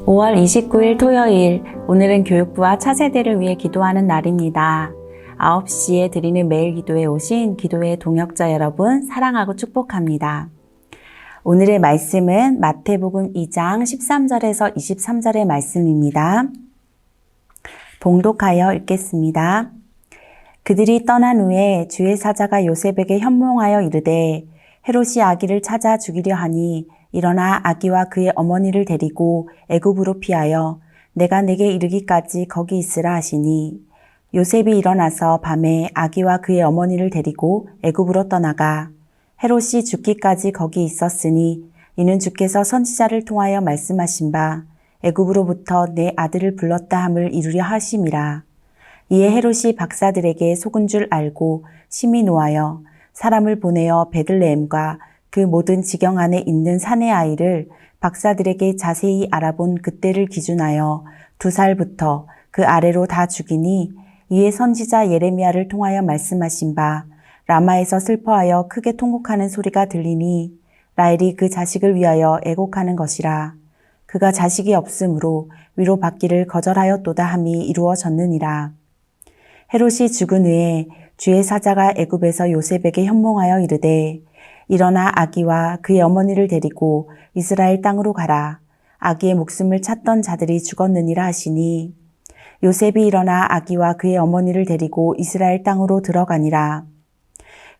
5월 29일 토요일, 오늘은 교육부와 차세대를 위해 기도하는 날입니다. 9시에 드리는 매일 기도에 오신 기도의 동역자 여러분 사랑하고 축복합니다. 오늘의 말씀은 마태복음 2장 13절에서 23절의 말씀입니다. 봉독하여 읽겠습니다. 그들이 떠난 후에 주의 사자가 요셉에게 현몽하여 이르되 헤롯이 아기를 찾아 죽이려 하니 일어나 아기와 그의 어머니를 데리고 애굽으로 피하여 내가 내게 이르기까지 거기 있으라 하시니 요셉이 일어나서 밤에 아기와 그의 어머니를 데리고 애굽으로 떠나가 헤롯이 죽기까지 거기 있었으니 이는 주께서 선지자를 통하여 말씀하신 바 애굽으로부터 내 아들을 불렀다 함을 이루려 하심이라. 이에 헤롯이 박사들에게 속은 줄 알고 심히 노하여 사람을 보내어 베들레헴과 그 모든 지경 안에 있는 사내 아이를 박사들에게 자세히 알아본 그때를 기준하여 2살부터 그 아래로 다 죽이니 이에 선지자 예레미야를 통하여 말씀하신 바 라마에서 슬퍼하여 크게 통곡하는 소리가 들리니 라헬이 그 자식을 위하여 애곡하는 것이라. 그가 자식이 없으므로 위로받기를 거절하였도다 함이 이루어졌느니라. 헤롯이 죽은 후에 주의 사자가 애굽에서 요셉에게 현몽하여 이르되 일어나 아기와 그의 어머니를 데리고 이스라엘 땅으로 가라. 아기의 목숨을 찾던 자들이 죽었느니라 하시니 요셉이 일어나 아기와 그의 어머니를 데리고 이스라엘 땅으로 들어가니라.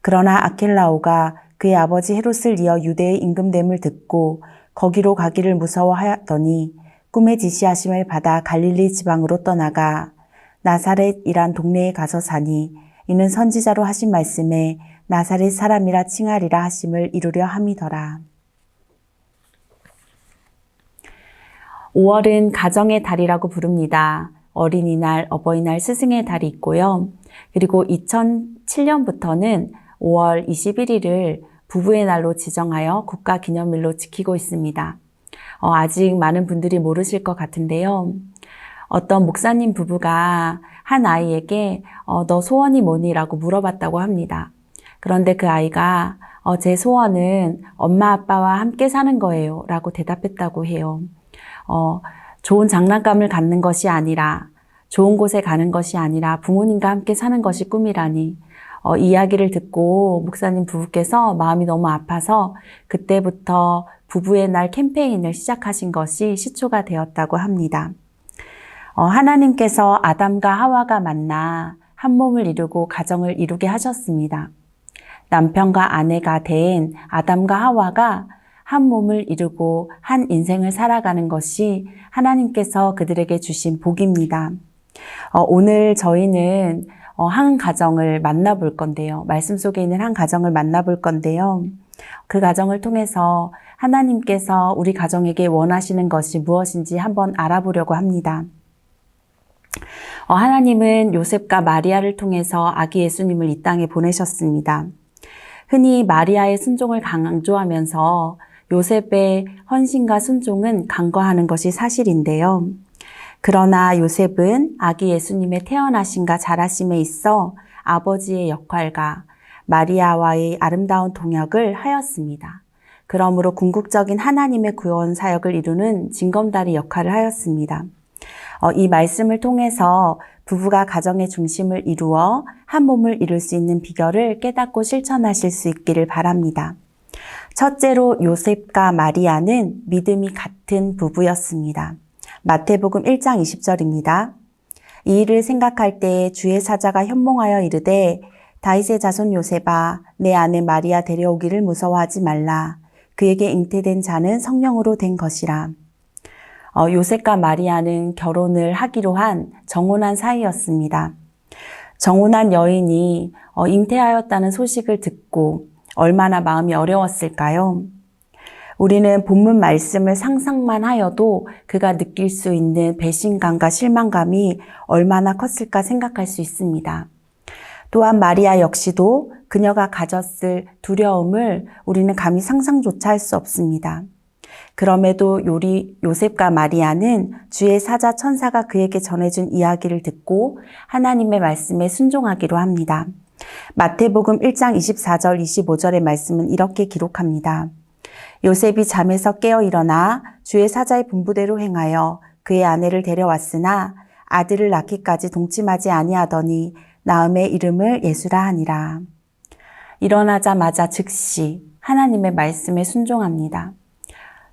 그러나 아켈라오가 그의 아버지 헤롯을 이어 유대의 임금됨을 듣고 거기로 가기를 무서워하였더니 꿈의 지시하심을 받아 갈릴리 지방으로 떠나가 나사렛이란 동네에 가서 사니 이는 선지자로 하신 말씀에 나사렛 사람이라 칭하리라 하심을 이루려 함이더라. 5월은 가정의 달이라고 부릅니다. 어린이날, 어버이날, 스승의 달이 있고요. 그리고 2007년부터는 5월 21일을 부부의 날로 지정하여 국가기념일로 지키고 있습니다. 아직 많은 분들이 모르실 것 같은데요. 어떤 목사님 부부가 한 아이에게 너 소원이 뭐니? 라고 물어봤다고 합니다. 그런데 그 아이가 제 소원은 엄마 아빠와 함께 사는 거예요 라고 대답했다고 해요. 좋은 장난감을 갖는 것이 아니라 좋은 곳에 가는 것이 아니라 부모님과 함께 사는 것이 꿈이라니 이야기를 듣고 목사님 부부께서 마음이 너무 아파서 그때부터 부부의 날 캠페인을 시작하신 것이 시초가 되었다고 합니다. 하나님께서 아담과 하와가 만나 한 몸을 이루고 가정을 이루게 하셨습니다. 남편과 아내가 된 아담과 하와가 한 몸을 이루고 한 인생을 살아가는 것이 하나님께서 그들에게 주신 복입니다. 오늘 저희는 한 가정을 만나볼 건데요. 말씀 속에 있는 한 가정을 만나볼 건데요. 그 가정을 통해서 하나님께서 우리 가정에게 원하시는 것이 무엇인지 한번 알아보려고 합니다. 하나님은 요셉과 마리아를 통해서 아기 예수님을 이 땅에 보내셨습니다. 흔히 마리아의 순종을 강조하면서 요셉의 헌신과 순종은 간과하는 것이 사실인데요. 그러나 요셉은 아기 예수님의 태어나심과 자라심에 있어 아버지의 역할과 마리아와의 아름다운 동역을 하였습니다. 그러므로 궁극적인 하나님의 구원 사역을 이루는 징검다리 역할을 하였습니다. 이 말씀을 통해서 부부가 가정의 중심을 이루어 한 몸을 이룰 수 있는 비결을 깨닫고 실천하실 수 있기를 바랍니다. 첫째로 요셉과 마리아는 믿음이 같은 부부였습니다. 마태복음 1장 20절입니다. 이 일을 생각할 때에 주의 사자가 현몽하여 이르되 다윗의 자손 요셉아 내 아내 마리아 데려오기를 무서워하지 말라. 그에게 잉태된 자는 성령으로 된 것이라. 요셉과 마리아는 결혼을 하기로 한 정혼한 사이였습니다. 정혼한 여인이 잉태하였다는 소식을 듣고 얼마나 마음이 어려웠을까요? 우리는 본문 말씀을 상상만 하여도 그가 느낄 수 있는 배신감과 실망감이 얼마나 컸을까 생각할 수 있습니다. 또한 마리아 역시도 그녀가 가졌을 두려움을 우리는 감히 상상조차 할 수 없습니다. 그럼에도 요셉과 마리아는 주의 사자 천사가 그에게 전해준 이야기를 듣고 하나님의 말씀에 순종하기로 합니다. 마태복음 1장 24절 25절의 말씀은 이렇게 기록합니다. 요셉이 잠에서 깨어 일어나 주의 사자의 분부대로 행하여 그의 아내를 데려왔으나 아들을 낳기까지 동침하지 아니하더니 나음의 이름을 예수라 하니라. 일어나자마자 즉시 하나님의 말씀에 순종합니다.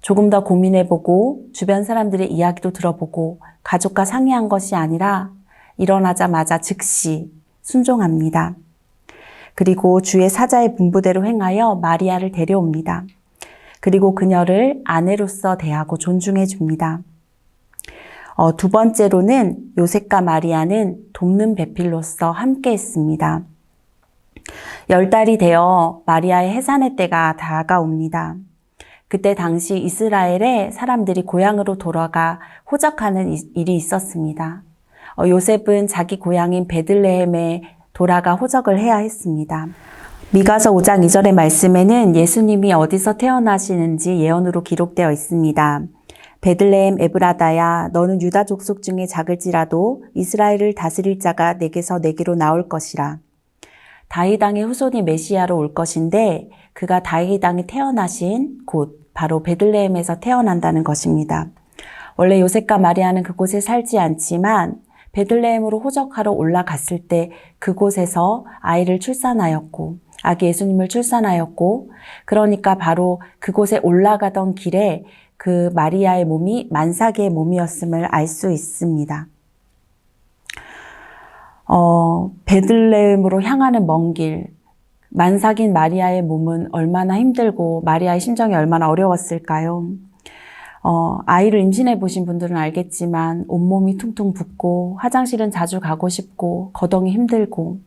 조금 더 고민해보고 주변 사람들의 이야기도 들어보고 가족과 상의한 것이 아니라 일어나자마자 즉시 순종합니다. 그리고 주의 사자의 분부대로 행하여 마리아를 데려옵니다. 그리고 그녀를 아내로서 대하고 존중해 줍니다. 두 번째로는 요셉과 마리아는 돕는 배필로서 함께 했습니다. 10달이 되어 마리아의 해산의 때가 다가옵니다. 그때 당시 이스라엘의 사람들이 고향으로 돌아가 호적하는 일이 있었습니다. 요셉은 자기 고향인 베들레헴에 돌아가 호적을 해야 했습니다. 미가서 5장 2절의 말씀에는 예수님이 어디서 태어나시는지 예언으로 기록되어 있습니다. 베들레헴 에브라다야, 너는 유다 족속 중에 작을지라도 이스라엘을 다스릴 자가 내게서 내게로 나올 것이라. 다윗 왕의 후손이 메시아로 올 것인데 그가 다윗 왕이 태어나신 곳, 바로 베들레헴에서 태어난다는 것입니다. 원래 요셉과 마리아는 그곳에 살지 않지만 베들레헴으로 호적하러 올라갔을 때 그곳에서 아이를 출산하였고 아기 예수님을 출산하였고, 그러니까 바로 그곳에 올라가던 길에 그 마리아의 몸이 만삭의 몸이었음을 알 수 있습니다. 베들레헴으로 향하는 먼 길, 만삭인 마리아의 몸은 얼마나 힘들고 마리아의 심정이 얼마나 어려웠을까요? 아이를 임신해 보신 분들은 알겠지만 온몸이 퉁퉁 붓고 화장실은 자주 가고 싶고 거동이 힘들고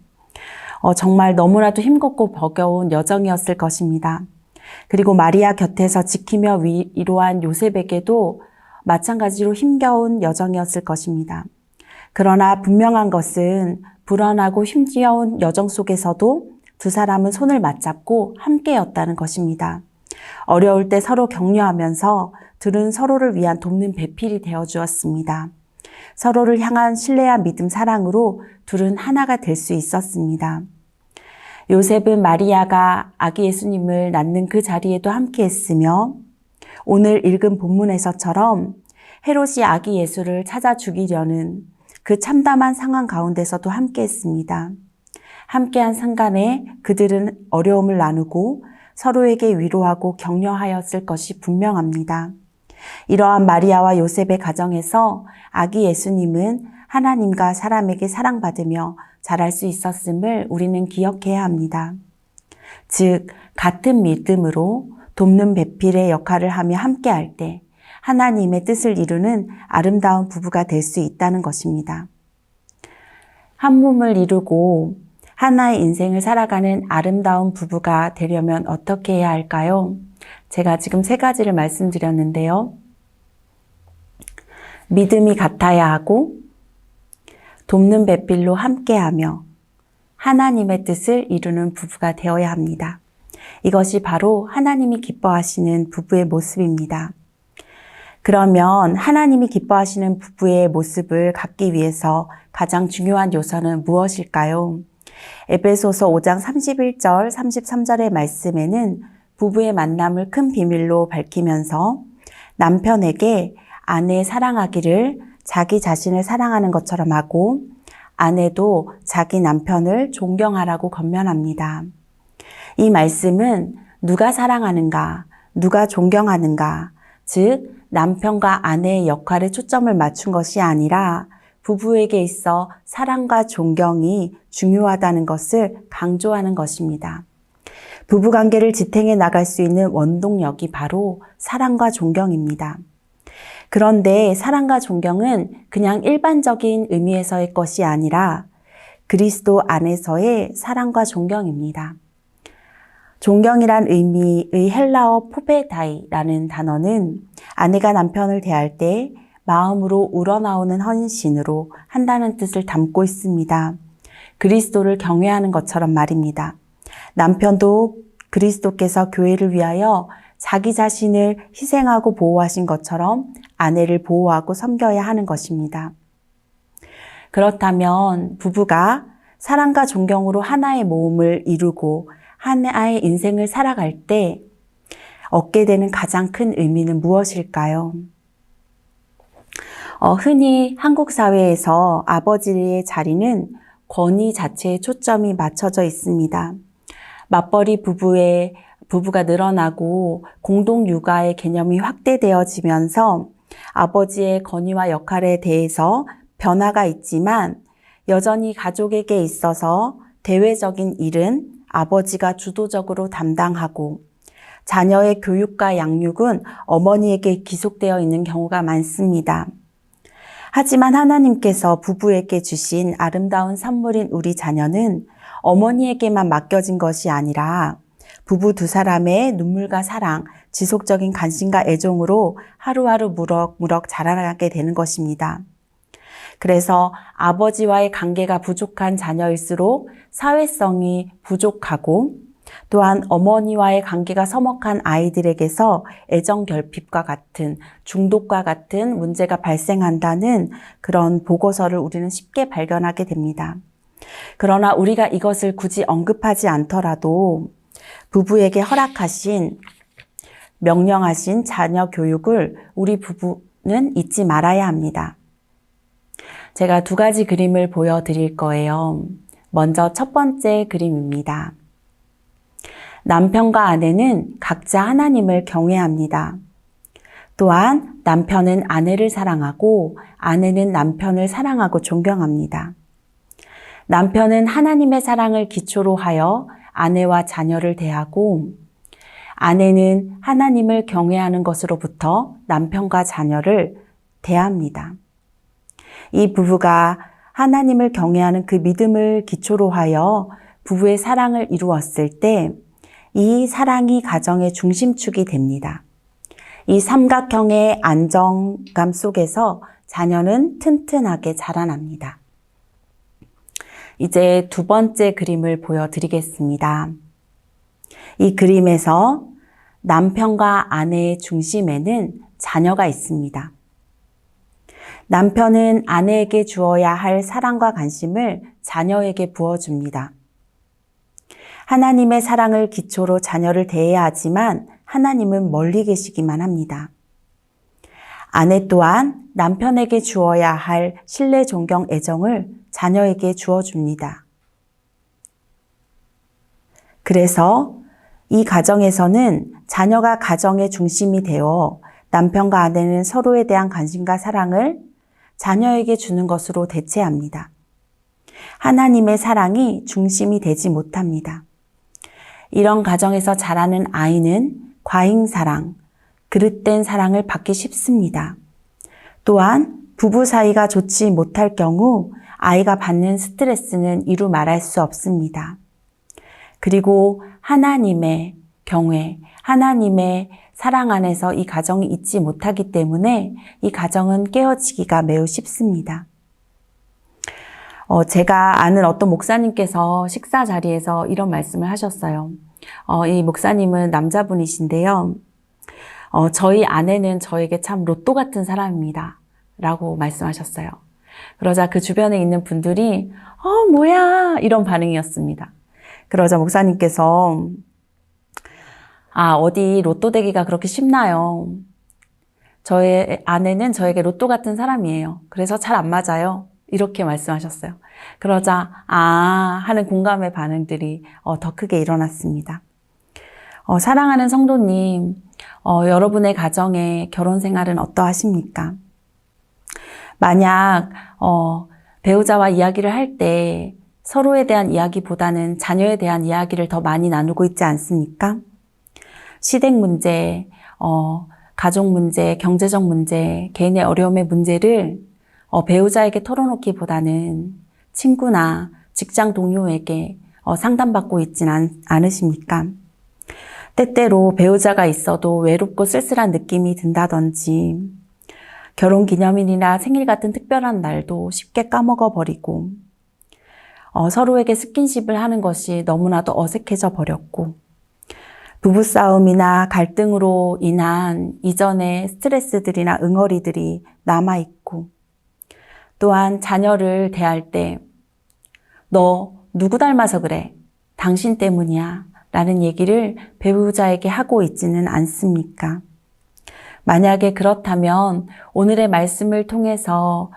정말 너무나도 힘겹고 버거운 여정이었을 것입니다. 그리고 마리아 곁에서 지키며 위로한 요셉에게도 마찬가지로 힘겨운 여정이었을 것입니다. 그러나 분명한 것은 불안하고 힘겨운 여정 속에서도 두 사람은 손을 맞잡고 함께였다는 것입니다. 어려울 때 서로 격려하면서 둘은 서로를 위한 돕는 배필이 되어 주었습니다. 서로를 향한 신뢰와 믿음, 사랑으로 둘은 하나가 될 수 있었습니다. 요셉은 마리아가 아기 예수님을 낳는 그 자리에도 함께 했으며 오늘 읽은 본문에서처럼 헤롯이 아기 예수를 찾아 죽이려는 그 참담한 상황 가운데서도 함께 했습니다. 함께한 순간에 그들은 어려움을 나누고 서로에게 위로하고 격려하였을 것이 분명합니다. 이러한 마리아와 요셉의 가정에서 아기 예수님은 하나님과 사람에게 사랑받으며 자랄 수 있었음을 우리는 기억해야 합니다. 즉, 같은 믿음으로 돕는 배필의 역할을 하며 함께할 때 하나님의 뜻을 이루는 아름다운 부부가 될 수 있다는 것입니다. 한 몸을 이루고 하나의 인생을 살아가는 아름다운 부부가 되려면 어떻게 해야 할까요? 제가 지금 3가지를 말씀드렸는데요. 믿음이 같아야 하고, 돕는 배필로 함께하며 하나님의 뜻을 이루는 부부가 되어야 합니다. 이것이 바로 하나님이 기뻐하시는 부부의 모습입니다. 그러면 하나님이 기뻐하시는 부부의 모습을 갖기 위해서 가장 중요한 요소는 무엇일까요? 에베소서 5장 31절, 33절의 말씀에는 부부의 만남을 큰 비밀로 밝히면서 남편에게 아내 사랑하기를 자기 자신을 사랑하는 것처럼 하고 아내도 자기 남편을 존경하라고 권면합니다. 이 말씀은 누가 사랑하는가, 누가 존경하는가, 즉 남편과 아내의 역할에 초점을 맞춘 것이 아니라 부부에게 있어 사랑과 존경이 중요하다는 것을 강조하는 것입니다. 부부관계를 지탱해 나갈 수 있는 원동력이 바로 사랑과 존경입니다. 그런데 사랑과 존경은 그냥 일반적인 의미에서의 것이 아니라 그리스도 안에서의 사랑과 존경입니다. 존경이란 의미의 헬라어 포베다이라는 단어는 아내가 남편을 대할 때 마음으로 우러나오는 헌신으로 한다는 뜻을 담고 있습니다. 그리스도를 경외하는 것처럼 말입니다. 남편도 그리스도께서 교회를 위하여 자기 자신을 희생하고 보호하신 것처럼 아내를 보호하고 섬겨야 하는 것입니다. 그렇다면 부부가 사랑과 존경으로 하나의 모험을 이루고 하나의 인생을 살아갈 때 얻게 되는 가장 큰 의미는 무엇일까요? 흔히 한국 사회에서 아버지의 자리는 권위 자체에 초점이 맞춰져 있습니다. 맞벌이 부부가 늘어나고 공동 육아의 개념이 확대되어지면서 아버지의 권위와 역할에 대해서 변화가 있지만 여전히 가족에게 있어서 대외적인 일은 아버지가 주도적으로 담당하고 자녀의 교육과 양육은 어머니에게 기속되어 있는 경우가 많습니다. 하지만 하나님께서 부부에게 주신 아름다운 선물인 우리 자녀는 어머니에게만 맡겨진 것이 아니라 부부 두 사람의 눈물과 사랑, 지속적인 관심과 애정으로 하루하루 무럭무럭 자라나게 되는 것입니다. 그래서 아버지와의 관계가 부족한 자녀일수록 사회성이 부족하고 또한 어머니와의 관계가 서먹한 아이들에게서 애정 결핍과 같은 중독과 같은 문제가 발생한다는 그런 보고서를 우리는 쉽게 발견하게 됩니다. 그러나 우리가 이것을 굳이 언급하지 않더라도 부부에게 허락하신, 명령하신 자녀 교육을 우리 부부는 잊지 말아야 합니다. 제가 두 가지 그림을 보여드릴 거예요. 먼저 첫 번째 그림입니다. 남편과 아내는 각자 하나님을 경외합니다. 또한 남편은 아내를 사랑하고 아내는 남편을 사랑하고 존경합니다. 남편은 하나님의 사랑을 기초로 하여 아내와 자녀를 대하고 아내는 하나님을 경외하는 것으로부터 남편과 자녀를 대합니다. 이 부부가 하나님을 경외하는 그 믿음을 기초로 하여 부부의 사랑을 이루었을 때 이 사랑이 가정의 중심축이 됩니다. 이 삼각형의 안정감 속에서 자녀는 튼튼하게 자라납니다. 이제 두 번째 그림을 보여드리겠습니다. 이 그림에서 남편과 아내의 중심에는 자녀가 있습니다. 남편은 아내에게 주어야 할 사랑과 관심을 자녀에게 부어줍니다. 하나님의 사랑을 기초로 자녀를 대해야 하지만 하나님은 멀리 계시기만 합니다. 아내 또한 남편에게 주어야 할 신뢰, 존경, 애정을 자녀에게 주어줍니다. 그래서 이 가정에서는 자녀가 가정의 중심이 되어 남편과 아내는 서로에 대한 관심과 사랑을 자녀에게 주는 것으로 대체합니다. 하나님의 사랑이 중심이 되지 못합니다. 이런 가정에서 자라는 아이는 과잉사랑, 그릇된 사랑을 받기 쉽습니다. 또한 부부 사이가 좋지 못할 경우 아이가 받는 스트레스는 이루 말할 수 없습니다. 그리고 하나님의 경외, 하나님의 사랑 안에서 이 가정이 있지 못하기 때문에 이 가정은 깨어지기가 매우 쉽습니다. 제가 아는 어떤 목사님께서 식사 자리에서 이런 말씀을 하셨어요. 이 목사님은 남자분이신데요. 저희 아내는 저에게 참 로또 같은 사람입니다. 라고 말씀하셨어요. 그러자 그 주변에 있는 분들이 뭐야 이런 반응이었습니다. 그러자 목사님께서 어디 로또 되기가 그렇게 쉽나요? 저의 아내는 저에게 로또 같은 사람이에요. 그래서 잘 안 맞아요. 이렇게 말씀하셨어요. 그러자 하는 공감의 반응들이 더 크게 일어났습니다. 사랑하는 성도님, 여러분의 가정의 결혼 생활은 어떠하십니까? 만약 배우자와 이야기를 할 때 서로에 대한 이야기보다는 자녀에 대한 이야기를 더 많이 나누고 있지 않습니까? 시댁 문제, 가족 문제, 경제적 문제, 개인의 어려움의 문제를 배우자에게 털어놓기보다는 친구나 직장 동료에게 상담받고 있진 않으십니까? 때때로 배우자가 있어도 외롭고 쓸쓸한 느낌이 든다든지 결혼기념일이나 생일 같은 특별한 날도 쉽게 까먹어버리고 서로에게 스킨십을 하는 것이 너무나도 어색해져 버렸고 부부싸움이나 갈등으로 인한 이전의 스트레스들이나 응어리들이 남아있고 또한 자녀를 대할 때 너 누구 닮아서 그래? 당신 때문이야. 라는 얘기를 배우자에게 하고 있지는 않습니까? 만약에 그렇다면 오늘의 말씀을 통해서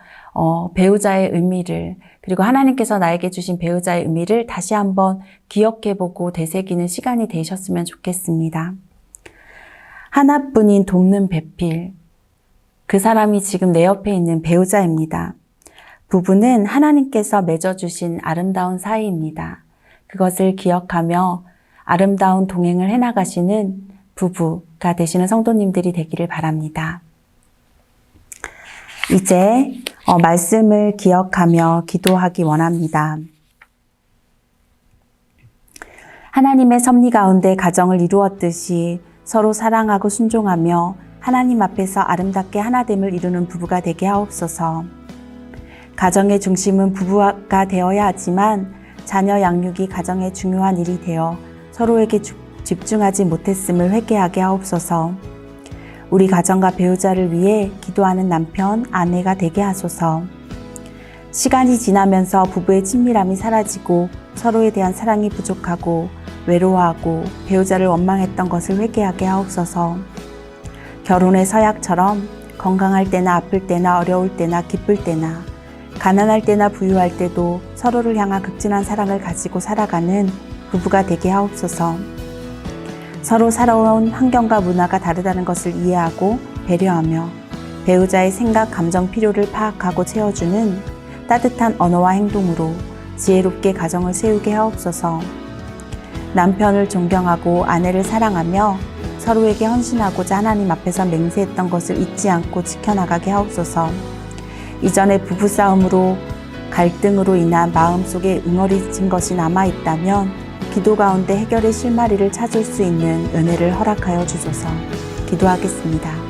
배우자의 의미를, 그리고 하나님께서 나에게 주신 배우자의 의미를 다시 한번 기억해보고 되새기는 시간이 되셨으면 좋겠습니다. 하나뿐인 돕는 배필, 그 사람이 지금 내 옆에 있는 배우자입니다. 부부는 하나님께서 맺어주신 아름다운 사이입니다. 그것을 기억하며 아름다운 동행을 해나가시는 부부가 되시는 성도님들이 되기를 바랍니다. 이제 말씀을 기억하며 기도하기 원합니다. 하나님의 섭리 가운데 가정을 이루었듯이 서로 사랑하고 순종하며 하나님 앞에서 아름답게 하나됨을 이루는 부부가 되게 하옵소서. 가정의 중심은 부부가 되어야 하지만 자녀 양육이 가정의 중요한 일이 되어 서로에게 집중하지 못했음을 회개하게 하옵소서. 우리 가정과 배우자를 위해 기도하는 남편, 아내가 되게 하소서. 시간이 지나면서 부부의 친밀함이 사라지고 서로에 대한 사랑이 부족하고 외로워하고 배우자를 원망했던 것을 회개하게 하옵소서. 결혼의 서약처럼 건강할 때나 아플 때나 어려울 때나 기쁠 때나 가난할 때나 부유할 때도 서로를 향한 극진한 사랑을 가지고 살아가는 부부가 되게 하옵소서. 서로 살아온 환경과 문화가 다르다는 것을 이해하고 배려하며 배우자의 생각, 감정, 필요를 파악하고 채워주는 따뜻한 언어와 행동으로 지혜롭게 가정을 세우게 하옵소서. 남편을 존경하고 아내를 사랑하며 서로에게 헌신하고자 하나님 앞에서 맹세했던 것을 잊지 않고 지켜나가게 하옵소서. 이전의 부부싸움으로 갈등으로 인한 마음속에 응어리진 것이 남아있다면 기도 가운데 해결의 실마리를 찾을 수 있는 은혜를 허락하여 주소서. 기도하겠습니다.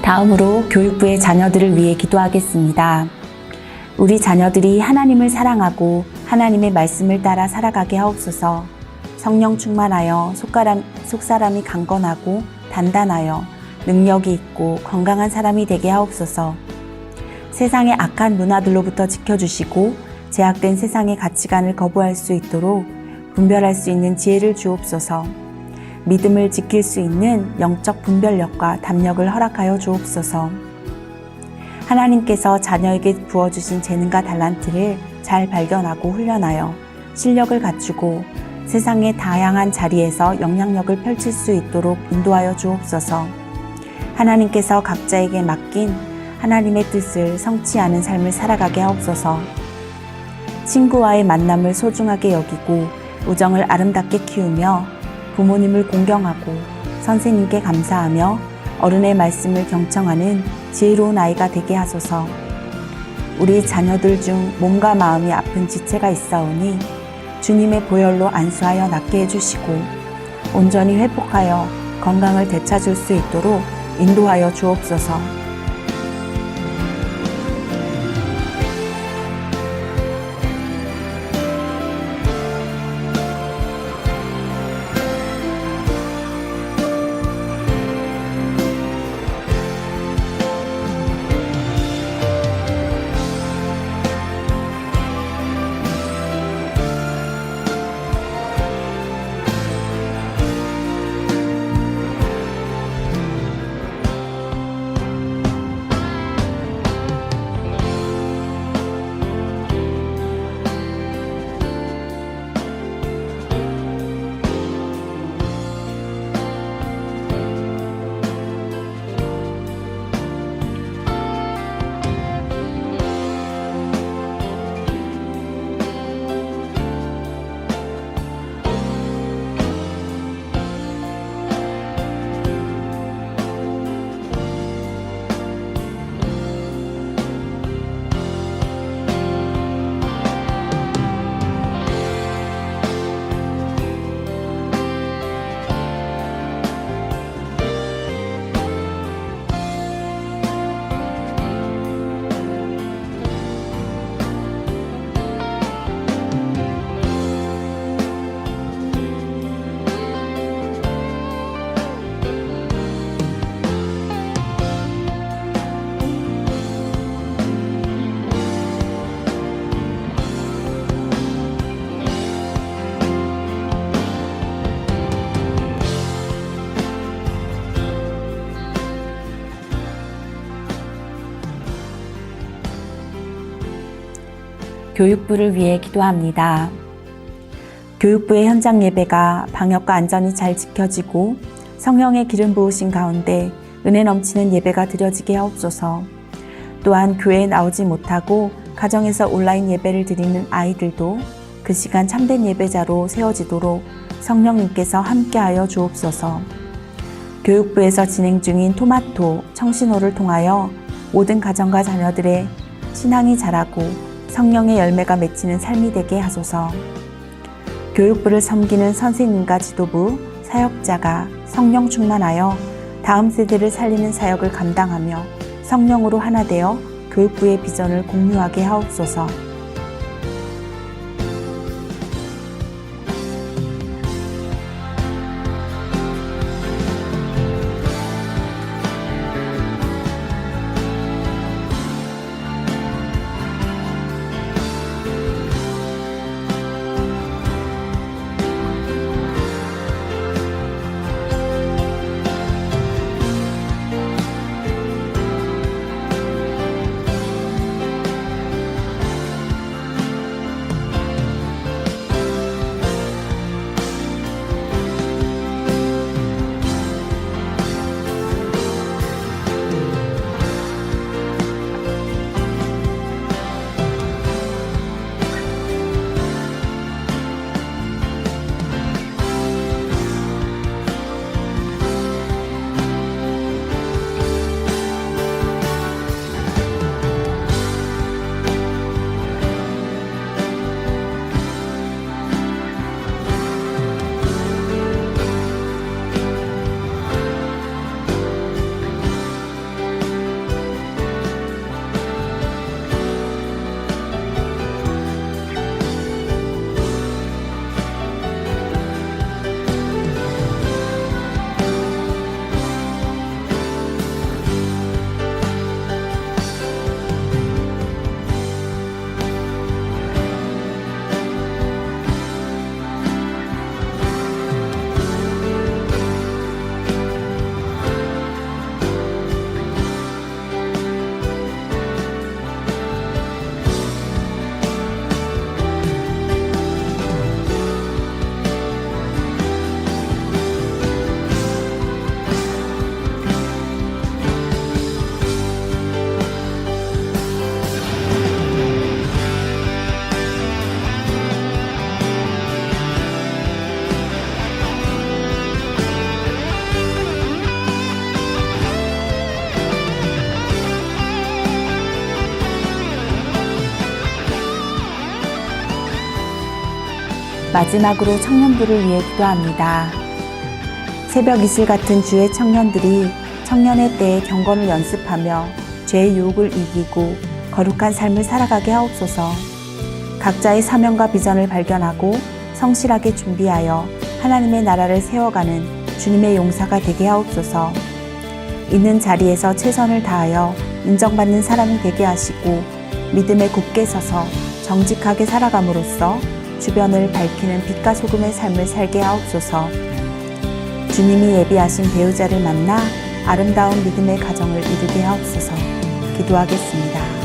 다음으로 교육부의 자녀들을 위해 기도하겠습니다. 우리 자녀들이 하나님을 사랑하고 하나님의 말씀을 따라 살아가게 하옵소서. 성령 충만하여 속사람이 강건하고 단단하여 능력이 있고 건강한 사람이 되게 하옵소서. 세상의 악한 문화들로부터 지켜주시고 제약된 세상의 가치관을 거부할 수 있도록 분별할 수 있는 지혜를 주옵소서. 믿음을 지킬 수 있는 영적 분별력과 담력을 허락하여 주옵소서. 하나님께서 자녀에게 부어주신 재능과 달란트를 잘 발견하고 훈련하여 실력을 갖추고 세상의 다양한 자리에서 영향력을 펼칠 수 있도록 인도하여 주옵소서. 하나님께서 각자에게 맡긴 하나님의 뜻을 성취하는 삶을 살아가게 하옵소서. 친구와의 만남을 소중하게 여기고 우정을 아름답게 키우며 부모님을 공경하고 선생님께 감사하며 어른의 말씀을 경청하는 지혜로운 아이가 되게 하소서. 우리 자녀들 중 몸과 마음이 아픈 지체가 있사오니 주님의 보혈로 안수하여 낫게 해주시고 온전히 회복하여 건강을 되찾을 수 있도록 인도하여 주옵소서. 교육부를 위해 기도합니다. 교육부의 현장 예배가 방역과 안전이 잘 지켜지고 성령의 기름 부으신 가운데 은혜 넘치는 예배가 드려지게 하옵소서. 또한 교회에 나오지 못하고 가정에서 온라인 예배를 드리는 아이들도 그 시간 참된 예배자로 세워지도록 성령님께서 함께하여 주옵소서. 교육부에서 진행 중인 토마토, 청신호를 통하여 모든 가정과 자녀들의 신앙이 자라고 성령의 열매가 맺히는 삶이 되게 하소서. 교육부를 섬기는 선생님과 지도부, 사역자가 성령 충만하여 다음 세대를 살리는 사역을 감당하며 성령으로 하나 되어 교육부의 비전을 공유하게 하옵소서. 마지막으로 청년부를 위해 기도합니다. 새벽 이슬 같은 주의 청년들이 청년의 때에 경건을 연습하며 죄의 유혹을 이기고 거룩한 삶을 살아가게 하옵소서. 각자의 사명과 비전을 발견하고 성실하게 준비하여 하나님의 나라를 세워가는 주님의 용사가 되게 하옵소서. 있는 자리에서 최선을 다하여 인정받는 사람이 되게 하시고 믿음에 굳게 서서 정직하게 살아감으로써 주변을 밝히는 빛과 소금의 삶을 살게 하옵소서. 주님이 예비하신 배우자를 만나 아름다운 믿음의 가정을 이루게 하옵소서. 기도하겠습니다.